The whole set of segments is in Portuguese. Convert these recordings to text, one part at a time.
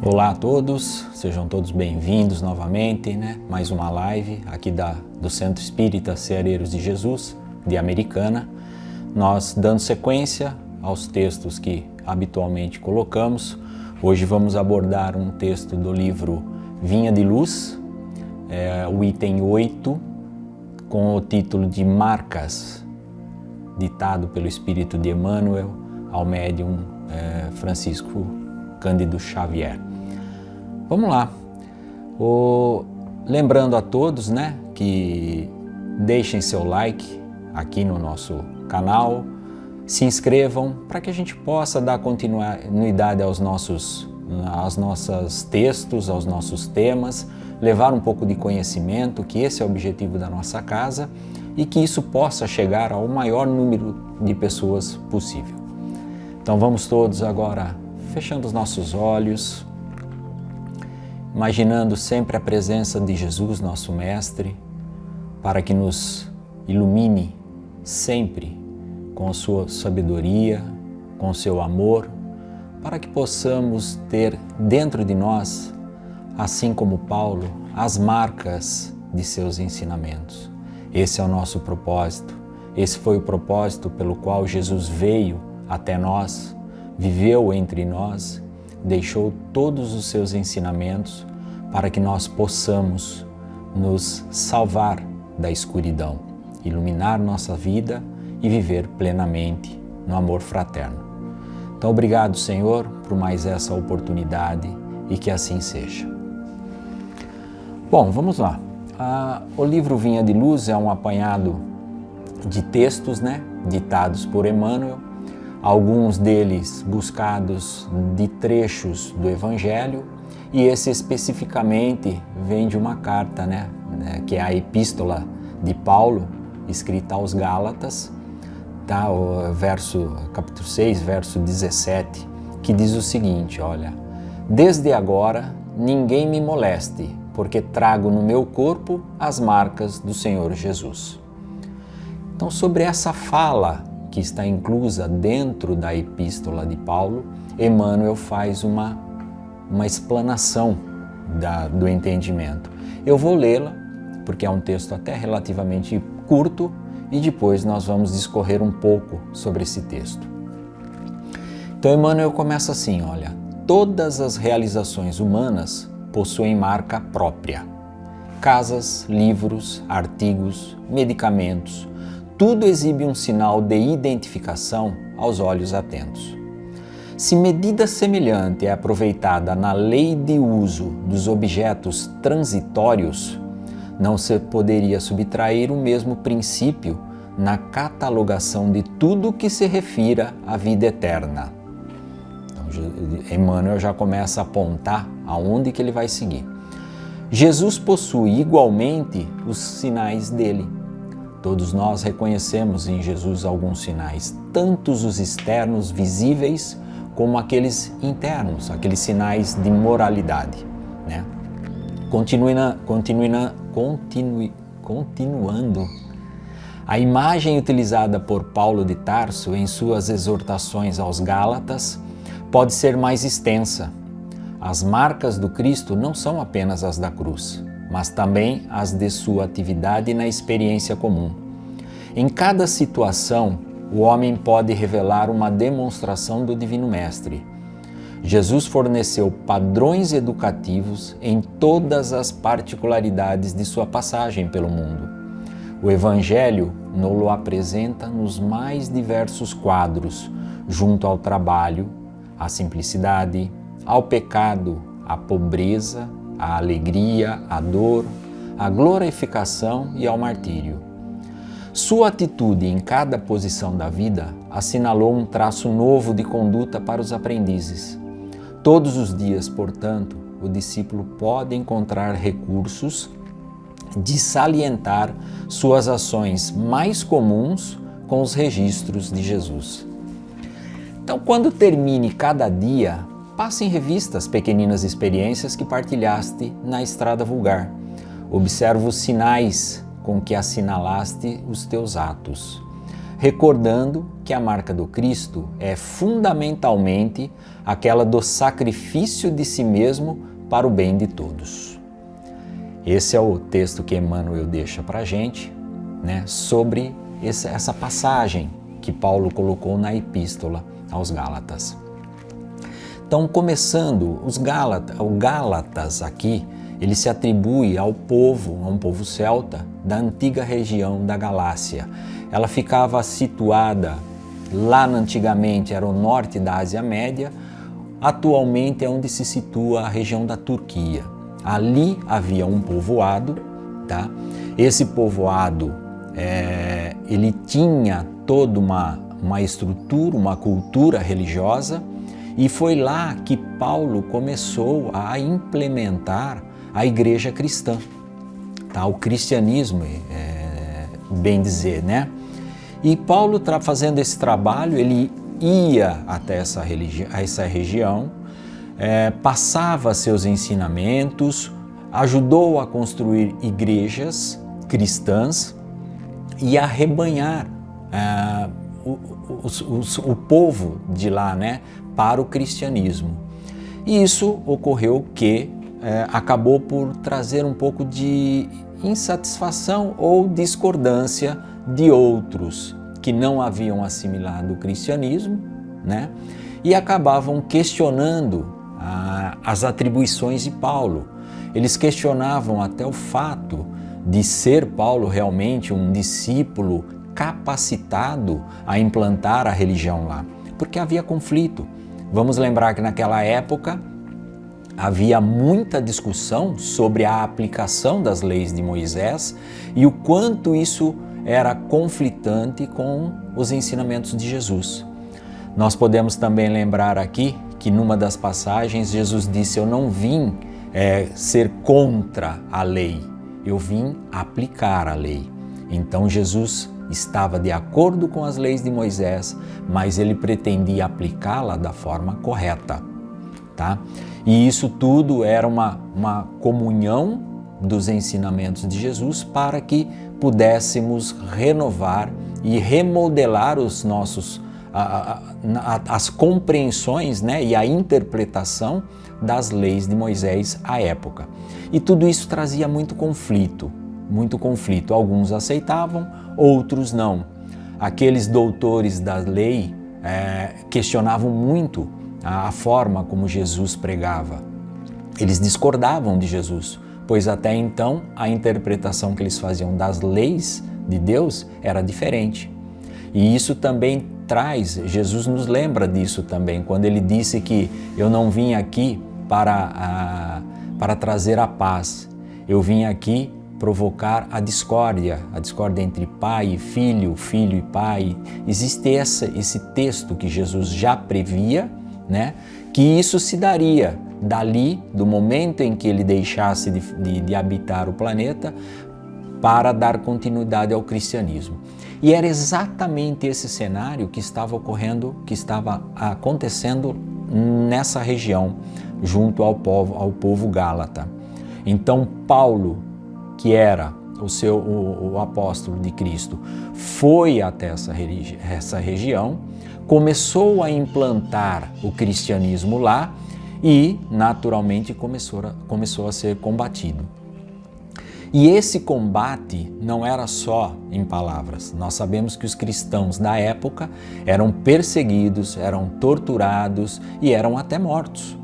Olá a todos, sejam todos bem-vindos novamente, mais uma live aqui do Centro Espírita Ceareiros de Jesus, de Americana. Nós dando sequência aos textos que habitualmente colocamos. Hoje vamos abordar um texto do livro Vinha de Luz, o item 8, com o título de Marcas, ditado pelo Espírito de Emmanuel ao médium Francisco Cândido Xavier. Vamos lá. Lembrando a todos, que deixem seu like aqui no nosso canal, se inscrevam para que a gente possa dar continuidade aos nossos textos, aos nossos temas, levar um pouco de conhecimento, que esse é o objetivo da nossa casa e que isso possa chegar ao maior número de pessoas possível. Então vamos todos agora fechando os nossos olhos, imaginando sempre a presença de Jesus, nosso Mestre, para que nos ilumine sempre com a sua sabedoria, com o seu amor, para que possamos ter dentro de nós, assim como Paulo, as marcas de seus ensinamentos. Esse é o nosso propósito. Esse foi o propósito pelo qual Jesus veio até nós, viveu entre nós, deixou todos os seus ensinamentos para que nós possamos nos salvar da escuridão, iluminar nossa vida e viver plenamente no amor fraterno. Então, obrigado, Senhor, por mais essa oportunidade e que assim seja. Bom, vamos lá. O livro Vinha de Luz é um apanhado de textos, ditados por Emmanuel, alguns deles buscados de trechos do Evangelho, e esse especificamente vem de uma carta, que é a Epístola de Paulo, escrita aos Gálatas, o capítulo 6, verso 17, que diz o seguinte, olha: desde agora ninguém me moleste, porque trago no meu corpo as marcas do Senhor Jesus. Então, sobre essa fala que está inclusa dentro da Epístola de Paulo, Emmanuel faz uma explanação do entendimento. Eu vou lê-la, porque é um texto até relativamente curto, e depois nós vamos discorrer um pouco sobre esse texto. Então Emmanuel começa assim, olha: todas as realizações humanas possuem marca própria. Casas, livros, artigos, medicamentos, tudo exibe um sinal de identificação aos olhos atentos. Se medida semelhante é aproveitada na lei de uso dos objetos transitórios, não se poderia subtrair o mesmo princípio na catalogação de tudo que se refira à vida eterna. Então, Emmanuel já começa a apontar aonde que ele vai seguir. Jesus possui igualmente os sinais dele. Todos nós reconhecemos em Jesus alguns sinais, tantos os externos visíveis como aqueles internos, aqueles sinais de moralidade. Continuando, a imagem utilizada por Paulo de Tarso em suas exortações aos Gálatas pode ser mais extensa. As marcas do Cristo não são apenas as da cruz, mas também as de sua atividade na experiência comum. Em cada situação, o homem pode revelar uma demonstração do Divino Mestre. Jesus forneceu padrões educativos em todas as particularidades de sua passagem pelo mundo. O Evangelho nos-lo apresenta nos mais diversos quadros, junto ao trabalho, à simplicidade, ao pecado, à pobreza, à alegria, à dor, à glorificação e ao martírio. Sua atitude em cada posição da vida assinalou um traço novo de conduta para os aprendizes. Todos os dias, portanto, o discípulo pode encontrar recursos de salientar suas ações mais comuns com os registros de Jesus. Então, quando termine cada dia, passe em revista as pequeninas experiências que partilhaste na estrada vulgar. Observa os sinais com que assinalaste os teus atos. recordando que a marca do Cristo é fundamentalmente aquela do sacrifício de si mesmo para o bem de todos. Esse é o texto que Emmanuel deixa para a gente, né, sobre essa passagem que Paulo colocou na Epístola aos Gálatas. Então, começando, o Gálatas aqui, ele se atribui a um povo celta da antiga região da Galácia. Ela ficava situada lá antigamente, era o norte da Ásia Média, atualmente é onde se situa a região da Turquia. Ali havia um povoado, tá? Esse povoado, ele tinha toda uma estrutura, uma cultura religiosa, e foi lá que Paulo começou a implementar a igreja cristã, tá? O cristianismo, bem dizer, né? E Paulo, fazendo esse trabalho, ele ia até essa região, passava seus ensinamentos, ajudou a construir igrejas cristãs e a rebanhar o povo de lá, né, para o cristianismo. E isso ocorreu que acabou por trazer um pouco de insatisfação ou discordância de outros que não haviam assimilado o cristianismo, né, e acabavam questionando as atribuições de Paulo. Eles questionavam até o fato de ser Paulo realmente um discípulo capacitado a implantar a religião lá, porque havia conflito. Vamos lembrar que naquela época havia muita discussão sobre a aplicação das leis de Moisés e o quanto isso era conflitante com os ensinamentos de Jesus. Nós podemos também lembrar aqui que numa das passagens Jesus disse: eu não vim ser contra a lei, eu vim aplicar a lei. Então Jesus estava de acordo com as leis de Moisés, mas ele pretendia aplicá-la da forma correta, tá? E isso tudo era uma comunhão dos ensinamentos de Jesus para que pudéssemos renovar e remodelar os nossos as compreensões, né, e a interpretação das leis de Moisés à época. E tudo isso trazia muito conflito. Alguns aceitavam, outros não. Aqueles doutores da lei questionavam muito a forma como Jesus pregava. Eles discordavam de Jesus, pois até então a interpretação que eles faziam das leis de Deus era diferente. E isso também Jesus nos lembra disso também, quando ele disse que eu não vim aqui para trazer a paz, eu vim aqui provocar a discórdia entre pai e filho, filho e pai. Existe esse texto que Jesus já previa, né, que isso se daria dali, do momento em que ele deixasse de habitar o planeta, para dar continuidade ao cristianismo. E era exatamente esse cenário que estava acontecendo nessa região, junto ao povo gálata. Então Paulo, que era o apóstolo de Cristo, foi até essa região, começou a implantar o cristianismo lá e, naturalmente, começou a ser combatido. E esse combate não era só em palavras. Nós sabemos que os cristãos da época eram perseguidos, eram torturados e eram até mortos.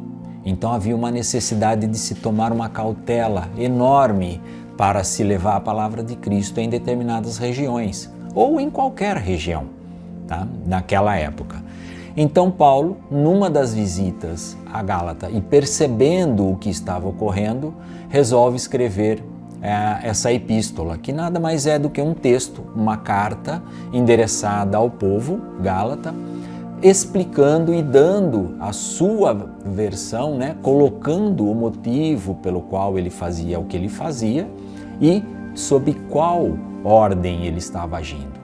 Então havia uma necessidade de se tomar uma cautela enorme para se levar a palavra de Cristo em determinadas regiões, ou em qualquer região, tá? Naquela época. Então Paulo, numa das visitas a Gálata e percebendo o que estava ocorrendo, resolve escrever essa epístola, que nada mais é do que um texto, uma carta endereçada ao povo gálata, explicando e dando a sua versão, né, colocando o motivo pelo qual ele fazia o que ele fazia e sob qual ordem ele estava agindo.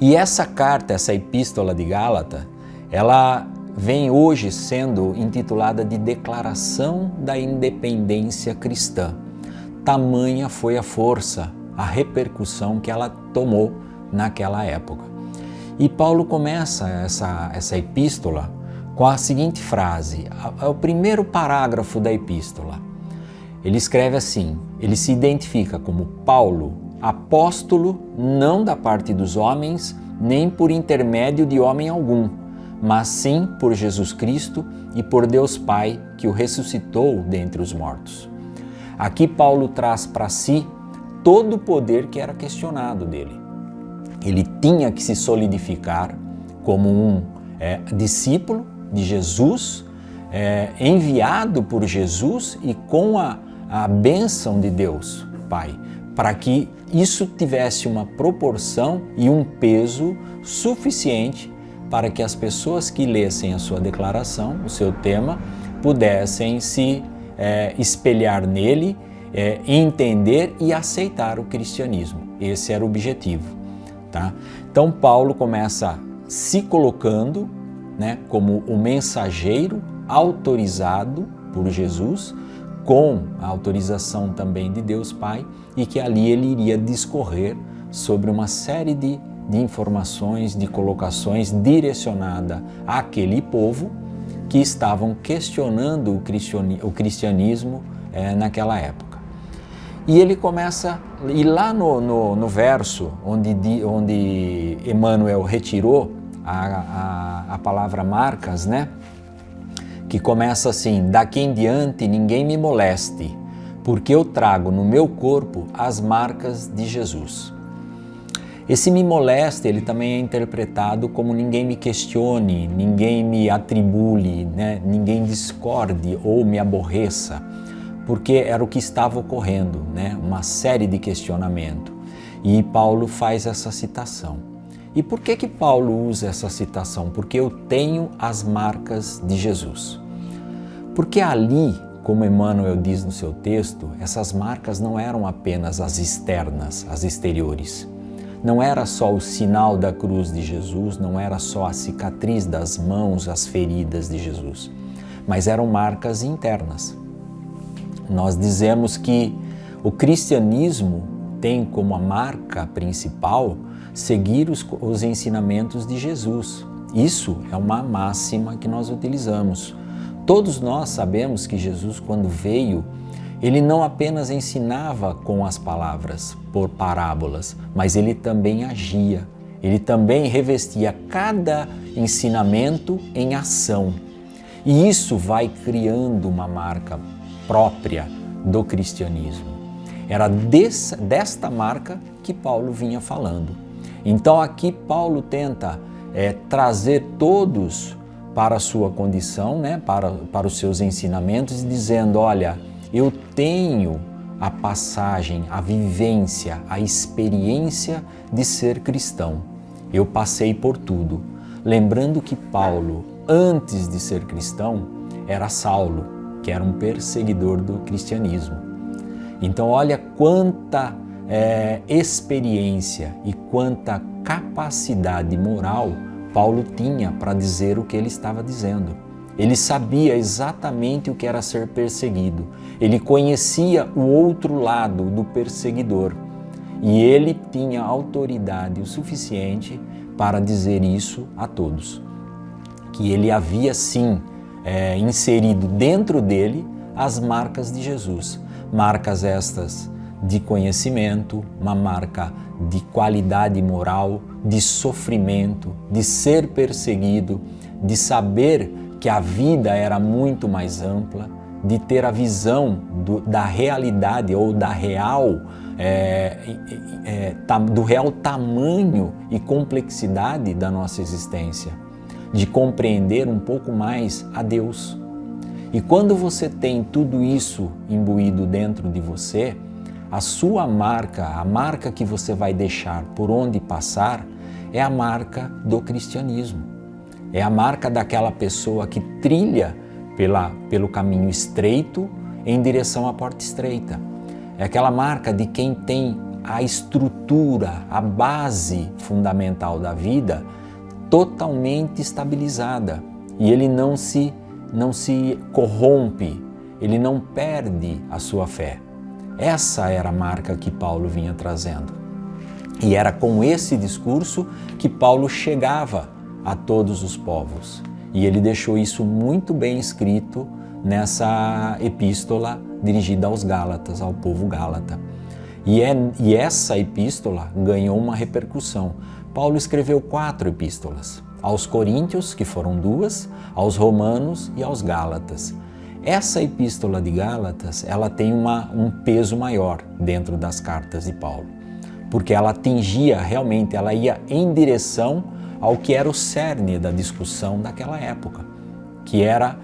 E essa carta, essa epístola de Gálata, ela vem hoje sendo intitulada de Declaração da Independência Cristã. Tamanha foi a força, a repercussão que ela tomou naquela época. E Paulo começa essa epístola com a seguinte frase, é o primeiro parágrafo da epístola. Ele escreve assim, ele se identifica como Paulo, apóstolo, não da parte dos homens, nem por intermédio de homem algum, mas sim por Jesus Cristo e por Deus Pai, que o ressuscitou dentre os mortos. Aqui Paulo traz para si todo o poder que era questionado dele. Ele tinha que se solidificar como um discípulo de Jesus, enviado por Jesus e com a bênção de Deus Pai, para que isso tivesse uma proporção e um peso suficiente para que as pessoas que lessem a sua declaração, o seu tema, pudessem se espelhar nele, entender e aceitar o cristianismo. Esse era o objetivo. Tá? Então Paulo começa se colocando, né, como o mensageiro autorizado por Jesus, com a autorização também de Deus Pai, e que ali ele iria discorrer sobre uma série de informações, de colocações direcionada àquele povo que estavam questionando o cristianismo naquela época. E ele começa, e lá no verso onde Emmanuel retirou a palavra marcas, né? Que começa assim, daqui em diante ninguém me moleste, porque eu trago no meu corpo as marcas de Jesus. Esse me moleste, ele também é interpretado como ninguém me questione, ninguém me atribule, né? Ninguém discorde ou me aborreça, porque era o que estava ocorrendo, né? Uma série de questionamento. E Paulo faz essa citação. E por que Paulo usa essa citação? Porque eu tenho as marcas de Jesus. Porque ali, como Emmanuel diz no seu texto, essas marcas não eram apenas as externas, as exteriores. Não era só o sinal da cruz de Jesus, não era só a cicatriz das mãos, as feridas de Jesus, mas eram marcas internas. Nós dizemos que o cristianismo tem como a marca principal seguir os ensinamentos de Jesus. Isso é uma máxima que nós utilizamos. Todos nós sabemos que Jesus, quando veio, ele não apenas ensinava com as palavras, por parábolas, mas ele também agia. Ele também revestia cada ensinamento em ação. E isso vai criando uma marca própria do cristianismo. Era desta marca que Paulo vinha falando. Então aqui Paulo tenta trazer todos para a sua condição, né, para os seus ensinamentos, dizendo, olha, eu tenho a passagem, a vivência, a experiência de ser cristão. Eu passei por tudo. Lembrando que Paulo, antes de ser cristão, era Saulo, que era um perseguidor do cristianismo. Então olha quanta experiência e quanta capacidade moral Paulo tinha para dizer o que ele estava dizendo. Ele sabia exatamente o que era ser perseguido. Ele conhecia o outro lado do perseguidor. E ele tinha autoridade o suficiente para dizer isso a todos. Que ele havia sim inserido dentro dele as marcas de Jesus. Marcas estas de conhecimento, uma marca de qualidade moral, de sofrimento, de ser perseguido, de saber que a vida era muito mais ampla, de ter a visão da realidade ou da do real tamanho e complexidade da nossa existência, de compreender um pouco mais a Deus. E quando você tem tudo isso imbuído dentro de você, a sua marca, a marca que você vai deixar por onde passar, é a marca do cristianismo. É a marca daquela pessoa que trilha pelo caminho estreito em direção à porta estreita. É aquela marca de quem tem a estrutura, a base fundamental da vida totalmente estabilizada. E ele não se corrompe, ele não perde a sua fé. Essa era a marca que Paulo vinha trazendo. E era com esse discurso que Paulo chegava a todos os povos. E ele deixou isso muito bem escrito nessa epístola dirigida aos Gálatas, ao povo gálata. E essa epístola ganhou uma repercussão. Paulo escreveu 4 epístolas, aos Coríntios, que foram 2, aos Romanos e aos Gálatas. Essa epístola de Gálatas, ela tem um peso maior dentro das cartas de Paulo, porque ela atingia realmente, ela ia em direção ao que era o cerne da discussão daquela época, que era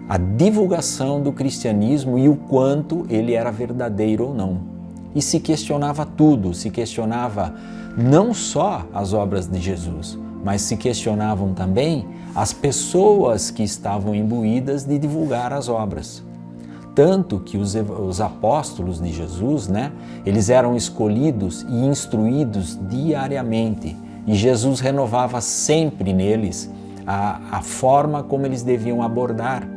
a divulgação do cristianismo e o quanto ele era verdadeiro ou não. E se questionava tudo, se questionava não só as obras de Jesus, mas se questionavam também as pessoas que estavam imbuídas de divulgar as obras. Tanto que os apóstolos de Jesus, eles eram escolhidos e instruídos diariamente. E Jesus renovava sempre neles a forma como eles deviam abordar,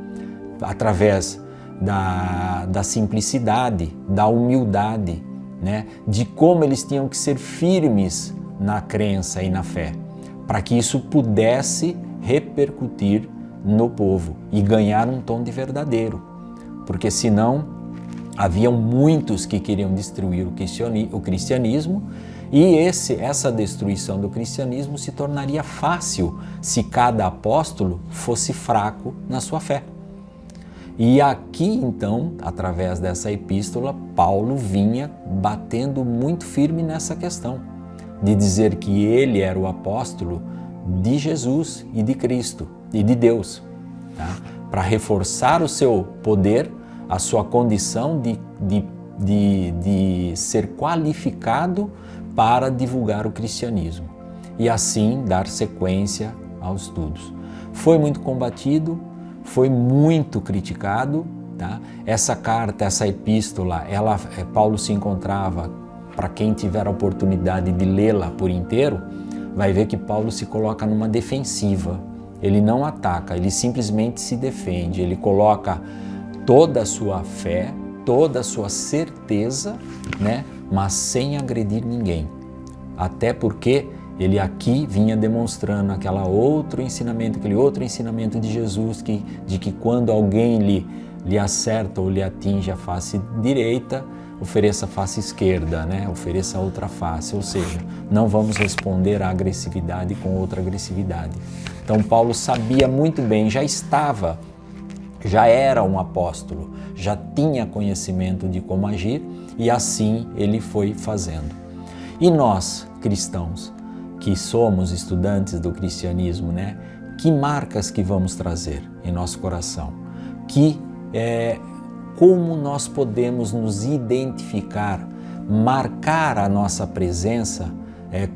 através da simplicidade, da humildade, de como eles tinham que ser firmes na crença e na fé, para que isso pudesse repercutir no povo e ganhar um tom de verdadeiro, porque senão haviam muitos que queriam destruir o cristianismo e essa destruição do cristianismo se tornaria fácil se cada apóstolo fosse fraco na sua fé. E aqui, então, através dessa epístola, Paulo vinha batendo muito firme nessa questão, de dizer que ele era o apóstolo de Jesus e de Cristo e de Deus, para reforçar o seu poder, a sua condição de ser qualificado para divulgar o cristianismo e assim dar sequência aos estudos. Foi muito combatido, foi muito criticado, Essa carta, essa epístola, Paulo se encontrava, para quem tiver a oportunidade de lê-la por inteiro, vai ver que Paulo se coloca numa defensiva. Ele não ataca, ele simplesmente se defende, ele coloca toda a sua fé, toda a sua certeza, mas sem agredir ninguém. Até porque ele aqui vinha demonstrando aquele outro ensinamento de Jesus, de que quando alguém lhe acerta ou lhe atinge a face direita, ofereça a face esquerda, ofereça a outra face, ou seja, não vamos responder à agressividade com outra agressividade. Então Paulo sabia muito bem, já era um apóstolo, já tinha conhecimento de como agir e assim ele foi fazendo. E nós, cristãos, que somos estudantes do cristianismo, que marcas que vamos trazer em nosso coração? Como nós podemos nos identificar, marcar a nossa presença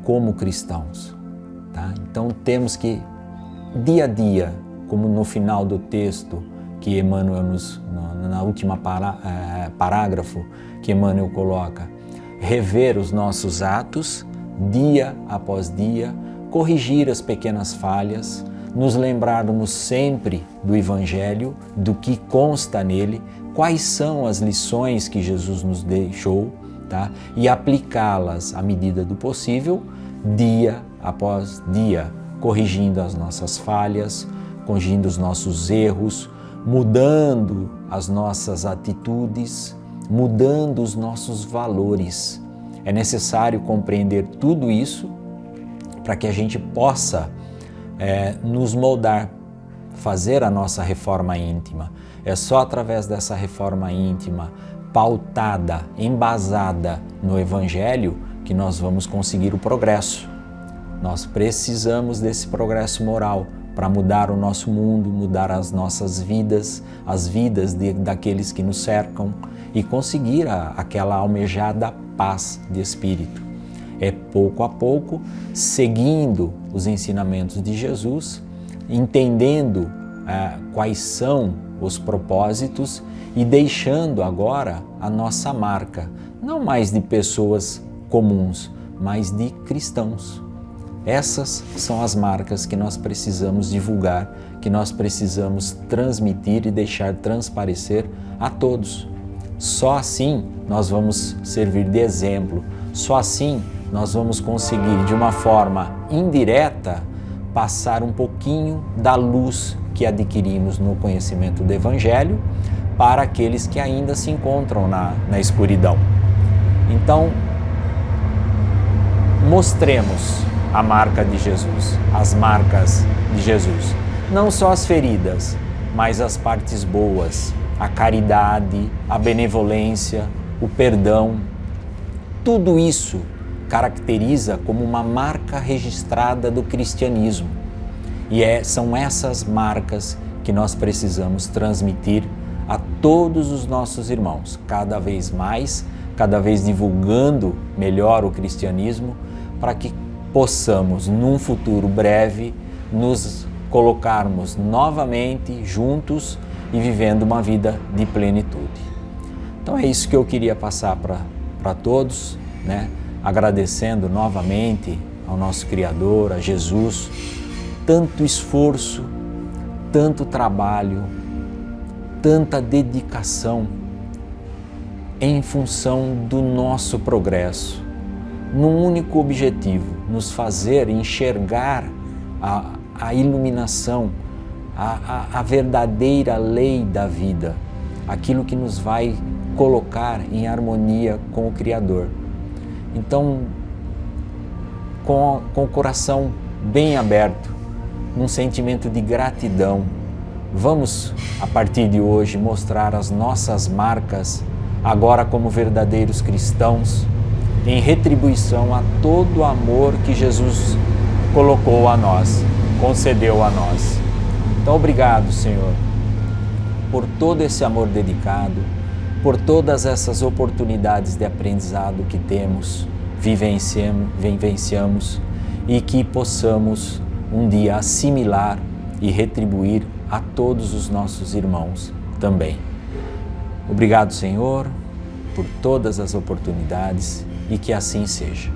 como cristãos? Então temos que, dia a dia, como no final do texto que Emmanuel na última parágrafo que Emmanuel coloca, rever os nossos atos dia após dia, corrigir as pequenas falhas, nos lembrarmos sempre do Evangelho, do que consta nele, quais são as lições que Jesus nos deixou, e aplicá-las à medida do possível, dia após dia, corrigindo as nossas falhas, corrigindo os nossos erros, mudando as nossas atitudes, mudando os nossos valores. É necessário compreender tudo isso para que a gente possa nos moldar, fazer a nossa reforma íntima. É só através dessa reforma íntima, pautada, embasada no Evangelho, que nós vamos conseguir o progresso. Nós precisamos desse progresso moral para mudar o nosso mundo, mudar as nossas vidas, as vidas daqueles que nos cercam e conseguir aquela almejada paz de espírito. É pouco a pouco, seguindo os ensinamentos de Jesus, entendendo quais são os propósitos e deixando agora a nossa marca, não mais de pessoas comuns, mas de cristãos. Essas são as marcas que nós precisamos divulgar, que nós precisamos transmitir e deixar transparecer a todos. Só assim nós vamos servir de exemplo, só assim nós vamos conseguir, de uma forma indireta, passar um pouquinho da luz que adquirimos no conhecimento do Evangelho para aqueles que ainda se encontram na escuridão. Então, mostremos a marca de Jesus, as marcas de Jesus. Não só as feridas, mas as partes boas, a caridade, a benevolência, o perdão. Tudo isso caracteriza como uma marca registrada do cristianismo. E são essas marcas que nós precisamos transmitir a todos os nossos irmãos, cada vez mais, cada vez divulgando melhor o cristianismo, para que possamos, num futuro breve, nos colocarmos novamente juntos e vivendo uma vida de plenitude. Então é isso que eu queria passar para todos, né? Agradecendo novamente ao nosso Criador, a Jesus, tanto esforço, tanto trabalho, tanta dedicação em função do nosso progresso, num único objetivo, nos fazer enxergar a iluminação, a verdadeira lei da vida, aquilo que nos vai colocar em harmonia com o Criador. Então, com o coração bem aberto, num sentimento de gratidão, vamos, a partir de hoje, mostrar as nossas marcas, agora como verdadeiros cristãos, em retribuição a todo o amor que Jesus colocou a nós, concedeu a nós. Então, obrigado, Senhor, por todo esse amor dedicado, por todas essas oportunidades de aprendizado que temos, vivenciamos e que possamos um dia assimilar e retribuir a todos os nossos irmãos também. Obrigado, Senhor, por todas as oportunidades e que assim seja.